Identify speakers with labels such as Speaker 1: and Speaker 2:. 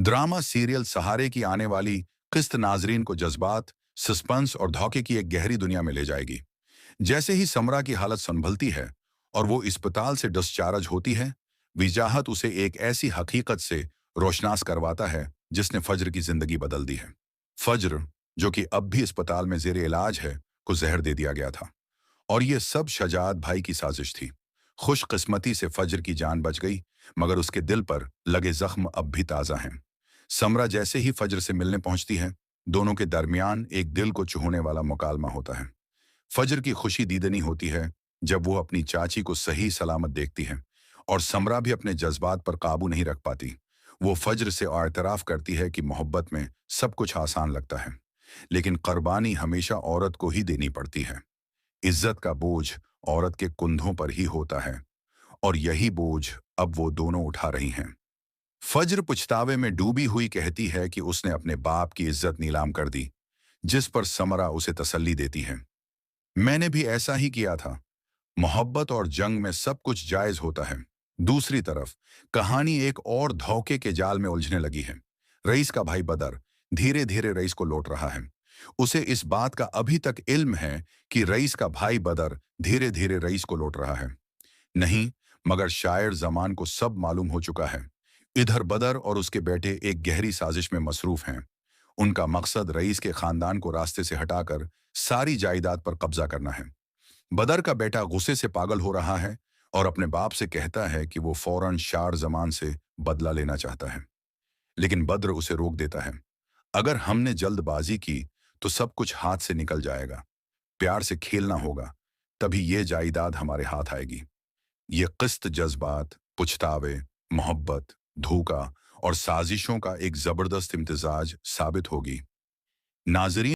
Speaker 1: Drama serial सहारे की आने वाली किस्त नाजरीन को जज्बात, सस्पेंस और धोखे की एक गहरी दुनिया में ले जाएगी। जैसे ही समरा की हालत संभलती है और वो अस्पताल से डिस्चार्ज होती है, विजाहत उसे एक ऐसी हकीकत से रोशनास करवाता है जिसने फज्र की जिंदगी बदल दी है। फज्र, जो कि अब भी अस्पताल में जेर इलाज है, को जहर दे दिया गया था और ये सब शजात भाई की साजिश थी। खुशकिस्मती से फज्र की जान बच गई, मगर उसके दिल पर लगे जख्म अब भी ताज़ा हैं। समरा जैसे ही फज्र से मिलने पहुंचती है, दोनों के दरमियान एक दिल को छूने वाला मुकालमा होता है। फज्र की खुशी दीदनी होती है जब वो अपनी चाची को सही सलामत देखती है, और समरा भी अपने जज्बात पर काबू नहीं रख पाती। वो फज्र से एतराफ़ करती है कि मोहब्बत में सब कुछ आसान लगता है, लेकिन कुर्बानी हमेशा औरत को ही देनी पड़ती है। इज्जत का बोझ औरत के कुंधों पर ही होता है, और यही बोझ अब वो दोनों उठा रही हैं। फज्र पछतावे में डूबी हुई कहती है कि उसने अपने बाप की इज्जत नीलाम कर दी, जिस पर समरा उसे तसल्ली देती है। मैंने भी ऐसा ही किया था। मोहब्बत और जंग में सब कुछ जायज होता है। दूसरी तरफ कहानी एक और धोखे के जाल में उलझने लगी है। रईस का भाई बदर धीरे धीरे रईस को लौट रहा है। उसे इस बात का अभी तक इल्म है कि रईस का भाई बदर धीरे धीरे रईस को लौट रहा है। नहीं, मगर शायर जमान को सब मालूम हो चुका है। इधर बदर और उसके बेटे एक गहरी साजिश में मसरूफ हैं। उनका मकसद रईस के खानदान को रास्ते से हटाकर सारी जायदाद पर कब्जा करना है। बदर का बेटा गुस्से से पागल हो रहा है और अपने बाप से कहता है कि वो फौरन शार जमान से बदला लेना चाहता है, लेकिन बद्र उसे रोक देता है। अगर हमने जल्दबाजी की तो सब कुछ हाथ से निकल जाएगा। प्यार से खेलना होगा, तभी ये जायदाद हमारे हाथ आएगी। ये किस्त जज्बात, पुछतावे, मोहब्बत, धोखा और साजिशों का एक जबरदस्त इम्तिजाज साबित होगी। नाजरीन,